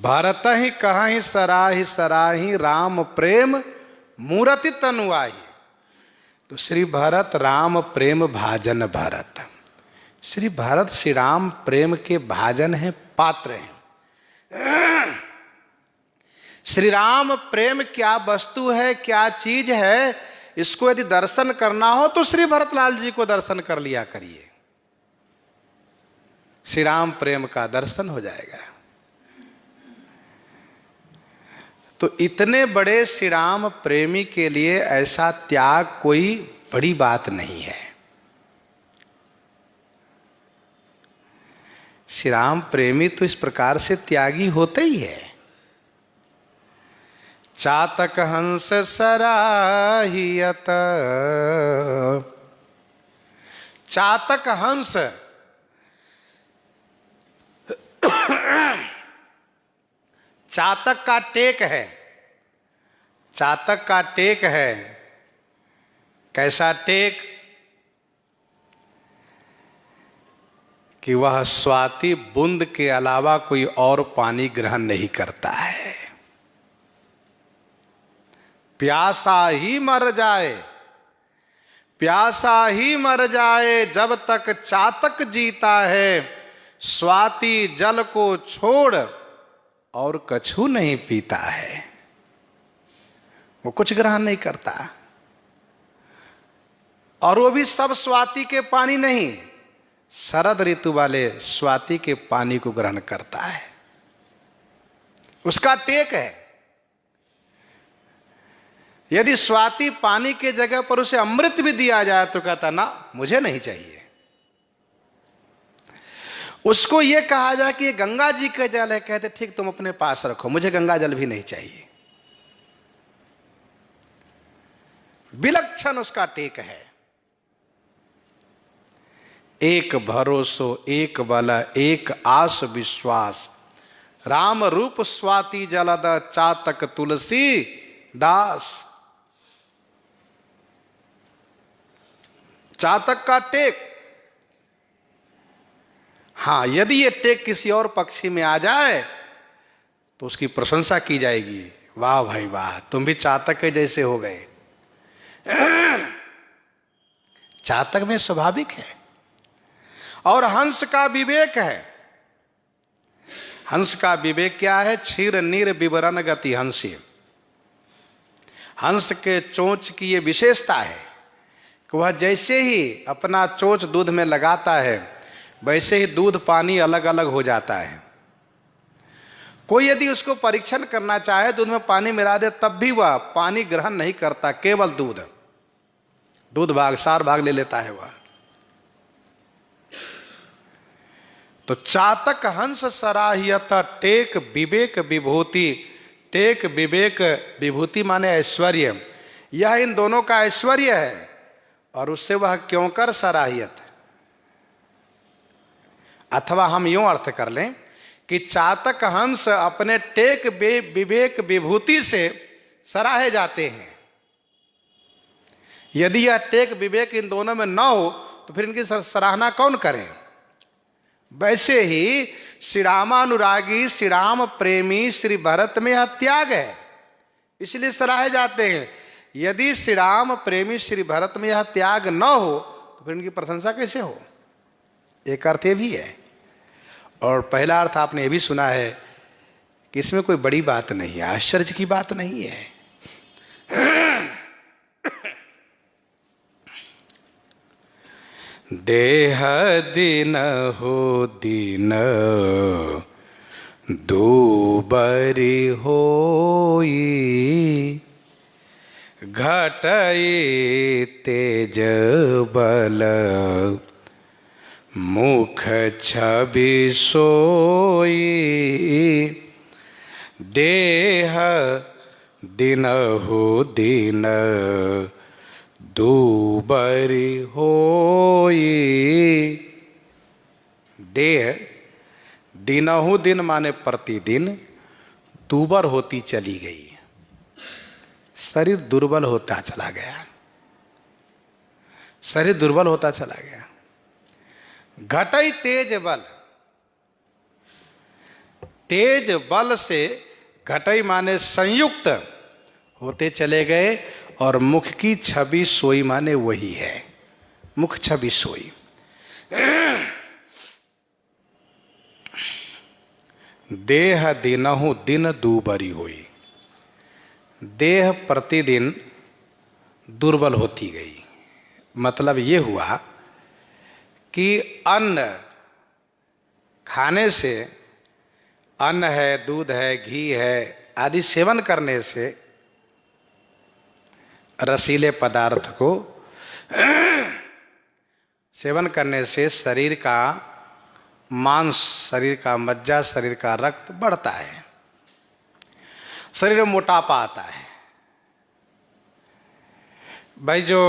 भरत ही कहाही सराही सराही, राम प्रेम मूर्ति तनुआही। तो श्री भरत राम प्रेम भाजन भरत, श्री भरत श्री राम प्रेम के भाजन हैं, पात्र हैं। श्री राम प्रेम क्या वस्तु है, क्या चीज है, इसको यदि दर्शन करना हो तो श्री भरतलाल जी को दर्शन कर लिया करिए, श्री राम प्रेम का दर्शन हो जाएगा। तो इतने बड़े श्री राम प्रेमी के लिए ऐसा त्याग कोई बड़ी बात नहीं है। श्री राम प्रेमी तो इस प्रकार से त्यागी होते ही है। चातक हंस सराहियत, चातक हंस चातक का टेक है, चातक का टेक है। कैसा टेक कि वह स्वाति बूंद के अलावा कोई और पानी ग्रहण नहीं करता है। प्यासा ही मर जाए, प्यासा ही मर जाए जब तक चातक जीता है, स्वाति जल को छोड़ और कछु नहीं पीता है। वो कुछ ग्रहण नहीं करता, और वो भी सब स्वाति के पानी नहीं, शरद ऋतु वाले स्वाति के पानी को ग्रहण करता है। उसका टेक है। यदि स्वाति पानी के जगह पर उसे अमृत भी दिया जाए तो कहता ना, मुझे नहीं चाहिए। उसको यह कहा जाए कि ये गंगा जी का जल है, कहते ठीक तुम अपने पास रखो, मुझे गंगा जल भी नहीं चाहिए। विलक्षण उसका टेक है। एक भरोसो एक बल एक आस विश्वास, राम रूप स्वाति जलद चातक तुलसी दास। चातक का टेक, हां यदि ये टेक किसी और पक्षी में आ जाए तो उसकी प्रशंसा की जाएगी, वाह भाई वाह, तुम भी चातक के जैसे हो गए। चातक में स्वाभाविक है। और हंस का विवेक है। हंस का विवेक क्या है? क्षीर नीर विवरण गति हंसी। हंस के चोंच की ये विशेषता है कि वह जैसे ही अपना चोंच दूध में लगाता है वैसे ही दूध पानी अलग अलग हो जाता है। कोई यदि उसको परीक्षण करना चाहे दूध में पानी मिला दे तब भी वह पानी ग्रहण नहीं करता, केवल दूध। दूध भाग सार भाग ले लेता है वह। तो चातक हंस सराहियत टेक विवेक विभूति। टेक विवेक विभूति माने ऐश्वर्य, यह इन दोनों का ऐश्वर्य है और उससे वह क्यों कर सराहियत। अथवा हम यूं अर्थ कर लें कि चातक हंस अपने टेक विवेक विभूति से सराहे जाते हैं। यदि यह टेक विवेक इन दोनों में न हो तो फिर इनकी सराहना कौन करे। वैसे ही श्री रामानुरागी, श्री राम प्रेमी श्री भरत में यह त्याग है, इसलिए सराहे जाते हैं। यदि श्री राम प्रेमी श्री भरत में यह त्याग न हो तो फिर इनकी प्रशंसा कैसे हो। एक अर्थ ये भी है। और पहला अर्थ आपने ये भी सुना है कि इसमें कोई बड़ी बात नहीं है, आश्चर्य की बात नहीं है। देह दिन हो दिन दूबरी होई, घटई तेज बल मुख छवि सोई। देह दिन हो दिन दूबरी होई। देह दिनहु दिन माने प्रतिदिन दूबर होती चली गई, शरीर दुर्बल होता चला गया, शरीर दुर्बल होता चला गया। घटई तेज बल, तेज बल से घटई माने संयुक्त होते चले गए और मुख की छवि सोई माने वही है, मुख छवि सोई। देह दिनहु दिन दूबरी हुई, देह प्रतिदिन दुर्बल होती गई। मतलब ये हुआ कि अन्न खाने से, अन्न है, दूध है, घी है आदि सेवन करने से, रसीले पदार्थ को सेवन करने से शरीर का मांस, शरीर का मज्जा, शरीर का रक्त बढ़ता है, शरीर में मोटापा आता है। भाई जो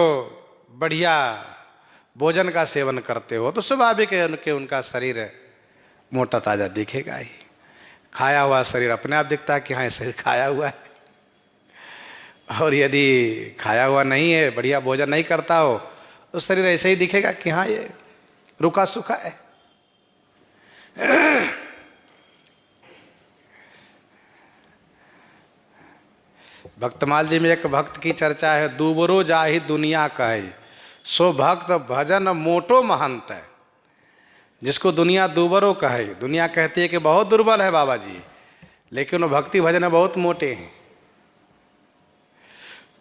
बढ़िया भोजन का सेवन करते हो तो स्वाभाविक है उनके उनका शरीर मोटा ताजा दिखेगा ही। खाया हुआ शरीर अपने आप दिखता है कि हाँ ये शरीर खाया हुआ है। और यदि खाया हुआ नहीं है, बढ़िया भोजन नहीं करता हो तो शरीर ऐसे ही दिखेगा कि हाँ ये रुका सूखा है। भक्तमाल जी में एक भक्त की चर्चा है, दूबरो जाहि दुनिया कहे सो भक्त भजन मोटो महंत है। जिसको दुनिया दूबरो कहे, दुनिया कहती है कि बहुत दुर्बल है बाबा जी, लेकिन वो भक्ति भजन में बहुत मोटे हैं।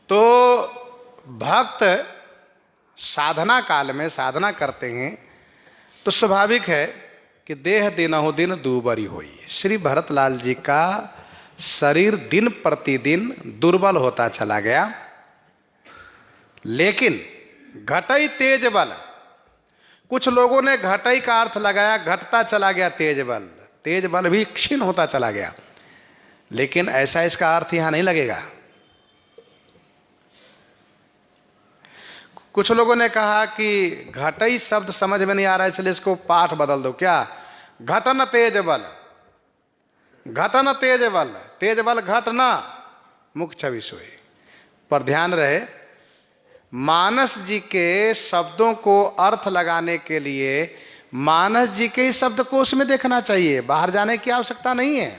तो भक्त साधना काल में साधना करते हैं तो स्वाभाविक है कि देह दिनहु दिन दूबरी हुई। श्री भरतलाल जी का शरीर दिन प्रतिदिन दुर्बल होता चला गया, लेकिन घटई तेज बल, कुछ लोगों ने घटई का अर्थ लगाया, घटता चला गया तेज बल, तेज बल भी क्षीण होता चला गया, लेकिन ऐसा इसका अर्थ यहां नहीं लगेगा। कुछ लोगों ने कहा कि घटई शब्द समझ में नहीं आ रहा है इसलिए इसको पाठ बदल दो। क्या? घटन तेज बल, घटन तेज बल, तेज बल घटना मुख छवि सोई। पर ध्यान रहे, मानस जी के शब्दों को अर्थ लगाने के लिए मानस जी के ही शब्दकोश में देखना चाहिए, बाहर जाने की आवश्यकता नहीं है।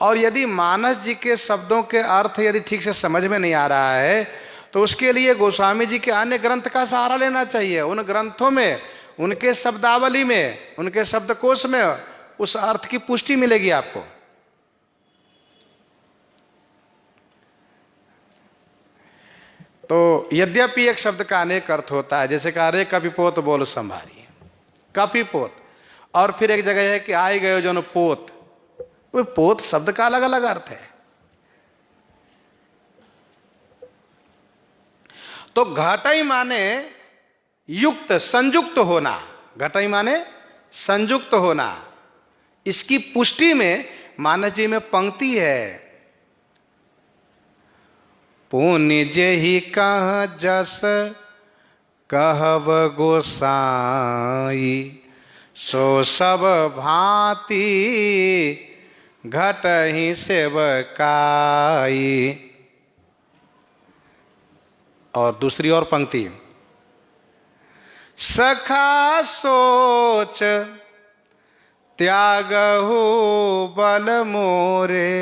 और यदि मानस जी के शब्दों के अर्थ यदि ठीक से समझ में नहीं आ रहा है तो उसके लिए गोस्वामी जी के अन्य ग्रंथ का सहारा लेना चाहिए। उन ग्रंथों में, उनके शब्दावली में, उनके शब्दकोश में उस अर्थ की पुष्टि मिलेगी आपको। तो यद्यपि एक शब्द का अनेक अर्थ होता है, जैसे कहा रे कपिपोत बोल संभारी, कपिपोत, और फिर एक जगह है कि आए गए जो पोत, वो पोत शब्द का अलग अलग अर्थ है। तो घटई माने युक्त, संयुक्त होना। घटई माने संयुक्त होना। इसकी पुष्टि में मानस जी में पंक्ति है, पुण्य जेहि कह जस कहब गोसाई, सो सब भांति घटहि सेवकाई। और दूसरी और पंक्ति, सखा सोच त्यागहु बल मोरे,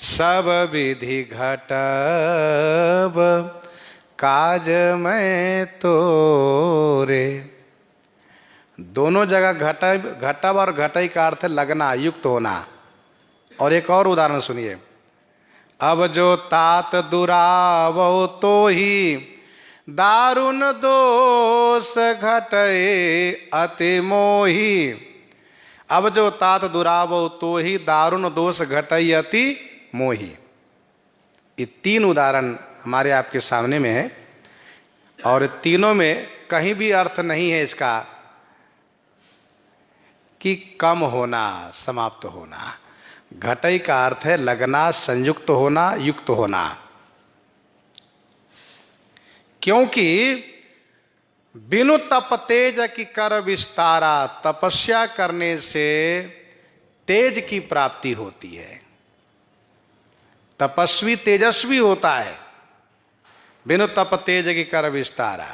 सब विधि घटब काज में तोरे। दोनों जगह घटब और घटई का अर्थ है लगना, युक्त होना। और एक और उदाहरण सुनिए, अब जो तात दुरावो तो ही दारुण दोष घटए अति मोही। अब जो तात दुरावो तो ही दारुण दोष घटई अति मोही। ये तीन उदाहरण हमारे आपके सामने में है, और तीनों में कहीं भी अर्थ नहीं है इसका कि कम होना, समाप्त होना। घटई का अर्थ है लगना, संयुक्त होना, युक्त होना। क्योंकि बिनु तप तेज की कर विस्तारा, तपस्या करने से तेज की प्राप्ति होती है। तपस्वी तेजस्वी होता है, बिनु तप तेज की कर विस्तारा।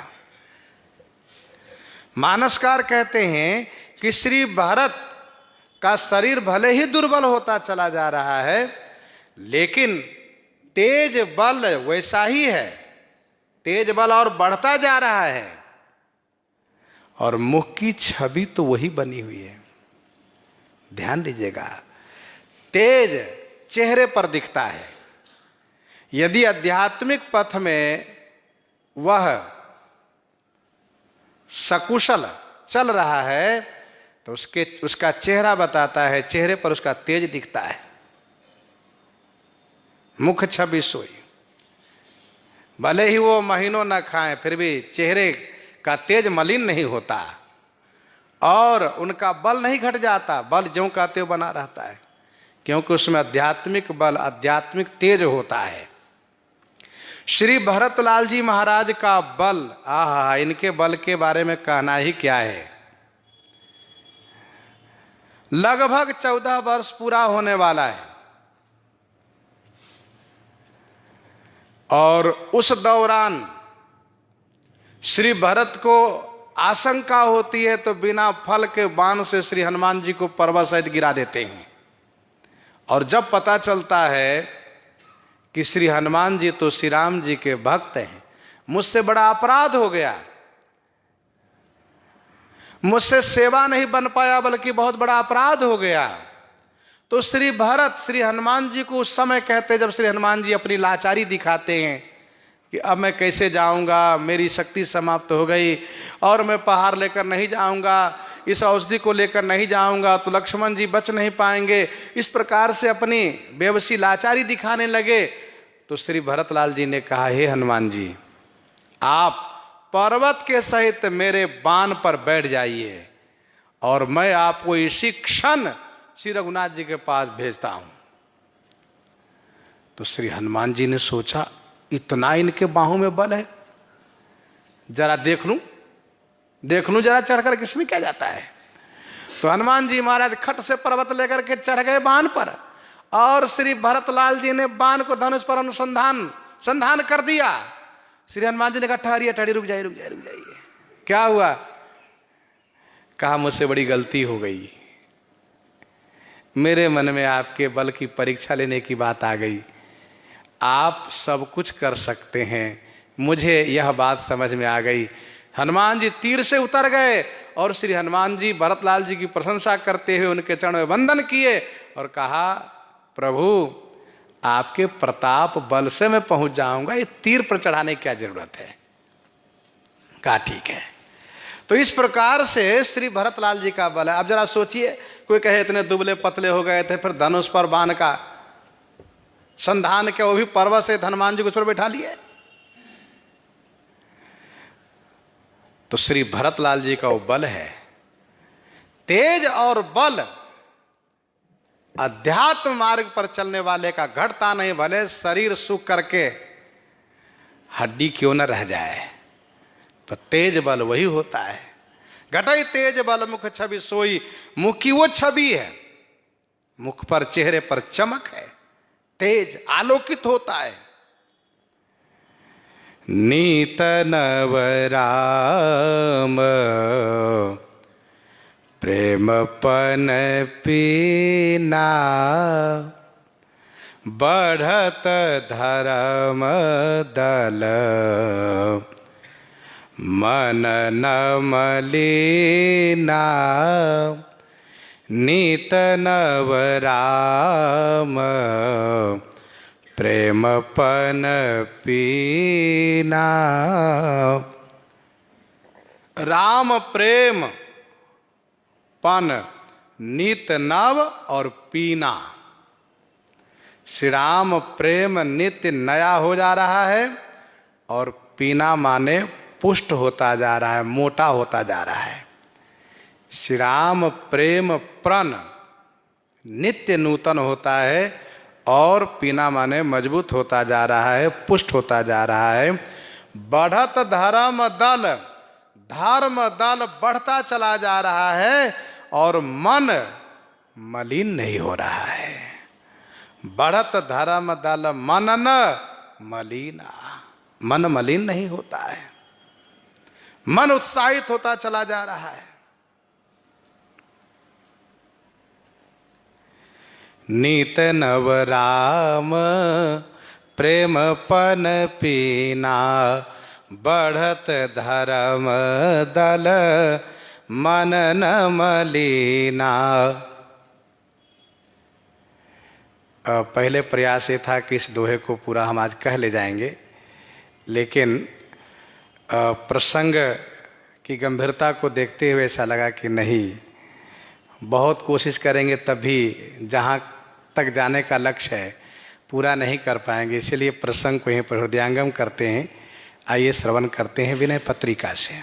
मानसकार कहते हैं कि श्री भरत का शरीर भले ही दुर्बल होता चला जा रहा है, लेकिन तेज बल वैसा ही है, तेज बल और बढ़ता जा रहा है, और मुख की छवि तो वही बनी हुई है। ध्यान दीजिएगा, तेज चेहरे पर दिखता है। यदि आध्यात्मिक पथ में वह सकुशल चल रहा है तो उसका चेहरा बताता है, चेहरे पर उसका तेज दिखता है। मुख छवि सोई, भले ही वो महीनों न खाएं फिर भी चेहरे का तेज मलिन नहीं होता, और उनका बल नहीं घट जाता, बल ज्यों का त्यों बना रहता है, क्योंकि उसमें आध्यात्मिक बल, आध्यात्मिक तेज होता है। श्री भरतलाल जी महाराज का बल, आहा, इनके बल के बारे में कहना ही क्या है। लगभग 14 वर्ष पूरा होने वाला है, और उस दौरान श्री भरत को आशंका होती है तो बिना फल के बाण से श्री हनुमान जी को पर्वत सहित गिरा देते हैं। और जब पता चलता है कि श्री हनुमान जी तो श्री राम जी के भक्त हैं, मुझसे बड़ा अपराध हो गया, मुझसे सेवा नहीं बन पाया बल्कि बहुत बड़ा अपराध हो गया, तो श्री भरत श्री हनुमान जी को उस समय कहते, जब श्री हनुमान जी अपनी लाचारी दिखाते हैं कि अब मैं कैसे जाऊंगा, मेरी शक्ति समाप्त हो गई और मैं पहाड़ लेकर नहीं जाऊंगा, इस औषधि को लेकर नहीं जाऊंगा तो लक्ष्मण जी बच नहीं पाएंगे, इस प्रकार से अपनी बेबसी लाचारी दिखाने लगे। तो श्री भरतलाल जी ने कहा, हे हनुमान जी, आप पर्वत के सहित मेरे बाण पर बैठ जाइए और मैं आपको इसी क्षण श्री रघुनाथ जी के पास भेजता हूं। तो श्री हनुमान जी ने सोचा, इतना इनके बाहों में बल है, जरा देख लूं जरा चढ़कर किसमें क्या जाता है। तो हनुमान जी महाराज खट से पर्वत लेकर के चढ़ गए बाण पर, और श्री भरतलाल जी ने बाण को धनुष पर संधान कर दिया। श्री हनुमान जी ने कहा, ठहरिए, रुक जाइए। क्या हुआ? कहा, मुझसे बड़ी गलती हो गई, मेरे मन में आपके बल की परीक्षा लेने की बात आ गई। आप सब कुछ कर सकते हैं, मुझे यह बात समझ में आ गई। हनुमान जी तीर से उतर गए और श्री हनुमान जी भरतलाल जी की प्रशंसा करते हुए उनके चरण में वंदन किए और कहा, प्रभु आपके प्रताप बल से मैं पहुंच जाऊंगा, ये तीर पर चढ़ाने की क्या जरूरत है। कहा, ठीक है। तो इस प्रकार से श्री भरतलाल जी का बल है। अब जरा सोचिए, कोई कहे इतने दुबले पतले हो गए थे, फिर धनुष पर बाण का संधान के, वो भी पर्वत से हनुमान जी को छोड़ बैठा लिए। तो श्री भरतलाल जी का वो बल है। तेज और बल अध्यात्म मार्ग पर चलने वाले का घटता नहीं, भले शरीर सुख करके हड्डी क्यों न रह जाए, पर तेज बल वही होता है। घटई तेज बल मुख छवि सोई, मुख की वो छवि है, मुख पर चेहरे पर चमक है, तेज आलोकित होता है। नीत नव राम प्रेम पन पीना, बढ़त धर्म दल मन न मलिना। नीत नव राम प्रेम पन पीना। राम प्रेम पन नित नव और पीना। श्री राम प्रेम नित्य नया हो जा रहा है और पीना माने पुष्ट होता जा रहा है, मोटा होता जा रहा है। श्री राम प्रेम प्रण नित्य नूतन होता है और पीना माने मजबूत होता जा रहा है, पुष्ट होता जा रहा है। बढ़त धर्म दल, धर्म दल बढ़ता चला जा रहा है और मन मलिन नहीं हो रहा है। बढ़त धर्म दल मन न मलिना, मन मलिन नहीं होता है, मन उत्साहित होता चला जा रहा है। नीत नव राम प्रेम पन पीना, बढ़त धर्म दल मन न मलिना। पहले प्रयास ये था कि इस दोहे को पूरा हम आज कह ले जाएंगे, लेकिन प्रसंग की गंभीरता को देखते हुए ऐसा लगा कि नहीं, बहुत कोशिश करेंगे तभी जहाँ तक जाने का लक्ष्य है पूरा नहीं कर पाएंगे। इसलिए प्रसंग को यहीं पर हृदयंगम करते हैं। आइए श्रवण करते हैं विनय पत्रिका से।